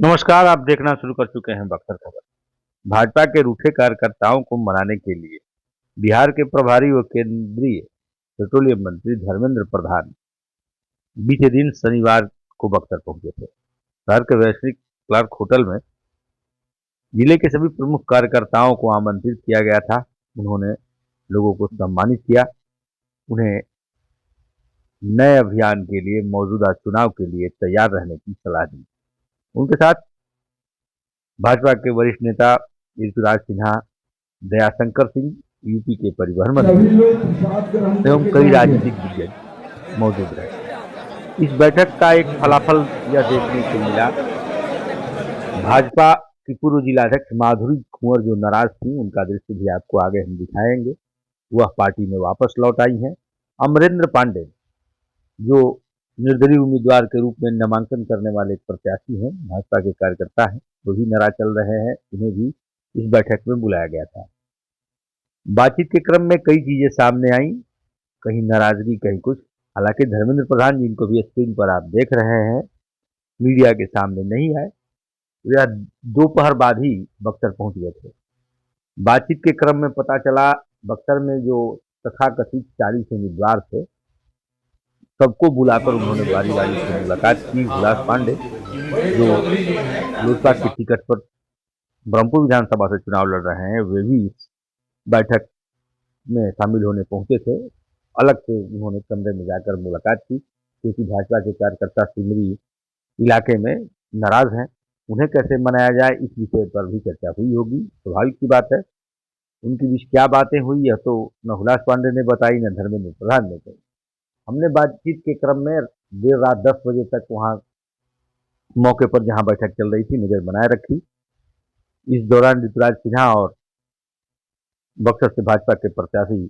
नमस्कार, आप देखना शुरू कर चुके हैं बक्सर खबर। भाजपा के रूठे कार्यकर्ताओं को मनाने के लिए बिहार के प्रभारी व केंद्रीय पेट्रोलियम मंत्री धर्मेंद्र प्रधान बीते दिन शनिवार को बक्सर पहुंचे थे। शहर के वैश्विक क्लार्क होटल में जिले के सभी प्रमुख कार्यकर्ताओं को आमंत्रित किया गया था। उन्होंने लोगों को सम्मानित किया, उन्हें नए अभियान के लिए मौजूदा चुनाव के लिए तैयार रहने की सलाह दी। उनके साथ भाजपा के वरिष्ठ नेता ऋतुराज सिन्हा, दयाशंकर सिंह, यूपी के परिवहन मंत्री एवं कई राजनीतिक दिग्गज मौजूद रहे। इस बैठक का एक फलाफल यह देखने को मिला, भाजपा की पूर्व जिलाध्यक्ष माधुरी कुंवर जो नाराज थी, उनका दृश्य भी आपको आगे हम दिखाएंगे। वह पार्टी में वापस लौट आई हैं। अमरेंद्र पांडे जो निर्दलीय उम्मीदवार के रूप में नामांकन करने वाले एक प्रत्याशी हैं, भाजपा के कार्यकर्ता हैं, वो भी नाराज चल रहे हैं। उन्हें भी इस बैठक में बुलाया गया था। बातचीत के क्रम में कई चीजें सामने आई, कहीं नाराजगी, कहीं कुछ। हालांकि धर्मेंद्र प्रधान, जिनको भी स्क्रीन पर आप देख रहे हैं, मीडिया के सामने नहीं आए। वह दोपहर बाद ही बक्सर पहुंच गए थे। बातचीत के क्रम में पता चला, बक्सर में जो तथाकथित 40 उम्मीदवार थे, सबको बुलाकर उन्होंने बारी बारी से मुलाकात की। हुलास पांडे जो लोजपा की टिकट पर ब्रह्मपुर विधानसभा से चुनाव लड़ रहे हैं, वे भी इस बैठक में शामिल होने पहुंचे थे। अलग से उन्होंने कमरे में जाकर मुलाकात की, क्योंकि भाजपा के कार्यकर्ता सिमरी इलाके में नाराज हैं। उन्हें कैसे मनाया जाए, इस विषय पर भी चर्चा हुई होगी। स्वाभाविक सी बात है। उनके बीच क्या बातें हुई, यह तो न हुलास पांडे ने बताई, न धर्मेंद्र प्रधान ने कही। हमने बातचीत के क्रम में देर रात 10 बजे तक वहां मौके पर जहां बैठक चल रही थी नजर बनाए रखी। इस दौरान ऋतुराज सिन्हा और बक्सर से भाजपा के प्रत्याशी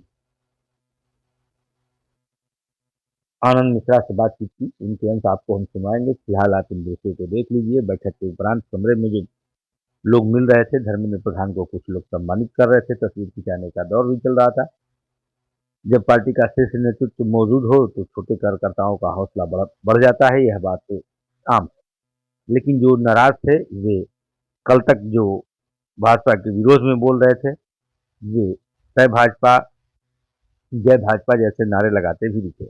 आनंद मिश्रा से बातचीत की। उनके अंश आपको हम सुनाएंगे। फिलहाल आप इन दृश्यों को देख लीजिए। बैठक के उपरांत कमरे में जो लोग मिल रहे थे, धर्मेंद्र प्रधान को कुछ लोग सम्मानित कर रहे थे, तस्वीर खिंचाने का दौर भी चल रहा था। जब पार्टी का शीर्ष नेतृत्व मौजूद हो तो छोटे कार्यकर्ताओं का हौसला बढ़ जाता है, यह बात तो आम है। लेकिन जो नाराज थे, वे कल तक जो भाजपा के विरोध में बोल रहे थे, वे जय भाजपा, जय भाजपा जैसे नारे लगाते भी दिखे।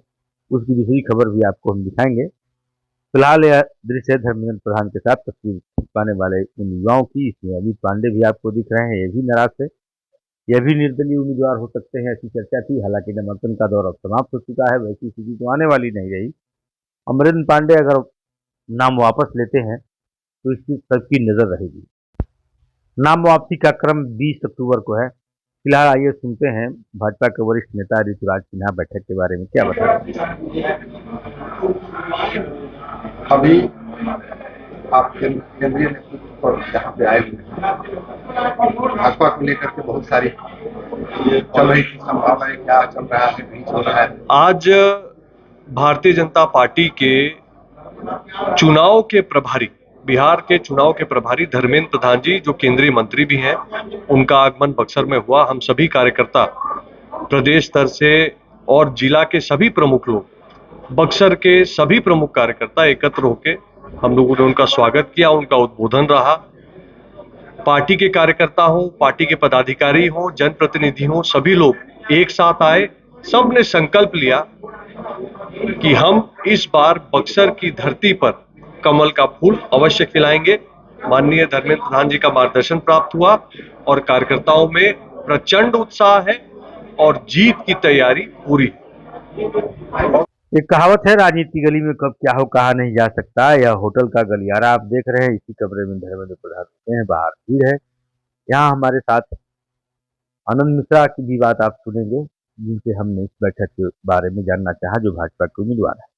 उसकी दूसरी खबर भी आपको हम दिखाएंगे। फिलहाल यह दृश्य धर्मेंद्र प्रधान के साथ तस्वीर खिंचवाने वाले उन युवाओं की। इसमें अमित पांडे भी आपको दिख रहे हैं, ये भी नाराज थे। यह भी निर्दलीय उम्मीदवार हो सकते हैं, ऐसी चर्चा थी। हालांकि नामांकन का दौर अब समाप्त हो चुका है, वैसी स्थिति तो आने वाली नहीं रही। अमरेंद्र पांडे अगर नाम वापस लेते हैं तो इसकी सबकी नजर रहेगी। नाम वापसी का क्रम 20 अक्टूबर को है। फिलहाल आइए सुनते हैं भाजपा के वरिष्ठ नेता ऋतुराज सिन्हा बैठक के बारे में क्या बता रहे हैं। अभी आप केंद्रीय नेतृत्व पर यहाँ पे आए हुए भाजपा को लेकर के बहुत सारी चल रही संभावनाएं, क्या चल रहा है, नहीं चल रहा है। आज भारतीय जनता पार्टी के चुनाव के प्रभारी, बिहार के चुनाव के प्रभारी धर्मेंद्र प्रधान जी, जो केंद्रीय मंत्री भी हैं, उनका आगमन बक्सर में हुआ। हम सभी कार्यकर्ता प्रदेश स्तर से और जिला के सभी प्रमुख लोग, बक्सर के सभी प्रमुख कार्यकर्ता एकत्र होकर हम लोगों ने उनका स्वागत किया, उनका उद्बोधन रहा। पार्टी के कार्यकर्ता हो, पार्टी के पदाधिकारी हो, जनप्रतिनिधि हो, सभी लोग एक साथ आए। सबने संकल्प लिया कि हम इस बार बक्सर की धरती पर कमल का फूल अवश्य खिलाएंगे। माननीय धर्मेंद्र प्रधान जी का मार्गदर्शन प्राप्त हुआ और कार्यकर्ताओं में प्रचंड उत्साह है और जीत की तैयारी पूरी। एक कहावत है, राजनीति गली में कब क्या हो कहा नहीं जा सकता। यह होटल का गलियारा आप देख रहे हैं, इसी कमरे में धर्मेंद्र प्रधान होते हैं। बाहर भीड़ है। यहाँ हमारे साथ आनंद मिश्रा की भी बात आप सुनेंगे, जिनसे हमने इस बैठक के बारे में जानना चाहा, जो भाजपा के उम्मीदवार है।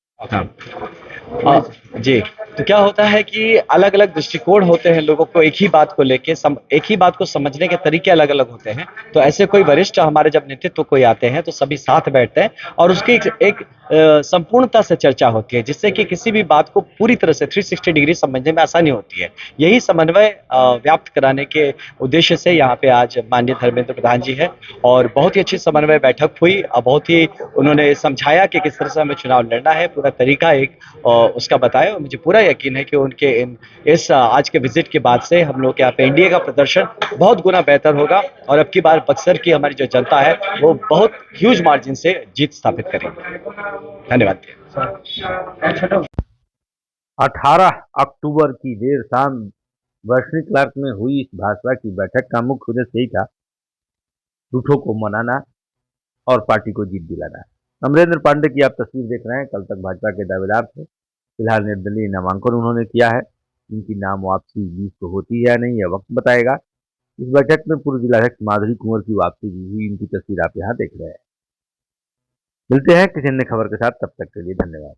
जी, तो क्या होता है कि अलग अलग दृष्टिकोण होते हैं लोगों को एक ही बात को लेके, एक ही बात को समझने के तरीके अलग अलग होते हैं। तो ऐसे कोई वरिष्ठ हमारे जब नेतृत्व कोई आते हैं तो सभी साथ बैठते हैं और उसकी एक संपूर्णता से चर्चा होती है, जिससे कि किसी भी बात को पूरी तरह से 360 डिग्री समझने में आसानी होती है। यही समन्वय व्याप्त कराने के उद्देश्य से यहाँ पे आज माननीय धर्मेंद्र प्रधान जी है और बहुत ही अच्छी समन्वय बैठक हुई और बहुत ही उन्होंने समझाया कि किस तरह से हमें चुनाव लड़ना है। पूरा तरीका एक उसका बताया, और मुझे पूरा यकीन है कि उनके इस आज के विजिट के बाद से हम लोग के यहाँ पे एनडीए का प्रदर्शन बहुत गुना बेहतर होगा, और अब की बार बक्सर की हमारी जो जनता है वो बहुत ह्यूज मार्जिन से जीत स्थापित करेगी। धन्यवाद। 18 अक्टूबर की देर शाम वर्षनी क्लार्क में हुई इस भाजपा की बैठक का मुख्य उद्देश्य यही था, झूठों को मनाना और पार्टी को जीत दिलाना। अमरेंद्र पांडे की आप तस्वीर देख रहे हैं, कल तक भाजपा के दावेदार थे, फिलहाल निर्दलीय नामांकन उन्होंने किया है। इनकी नाम वापसी 20 को होती है या नहीं, यह वक्त बताएगा। इस बैठक में पूर्व जिलाध्यक्ष माधुरी कुंवर की वापसी भी हुई, इनकी तस्वीर आप यहाँ देख रहे हैं। मिलते हैं किसी अन्य खबर के साथ, तब तक के लिए धन्यवाद।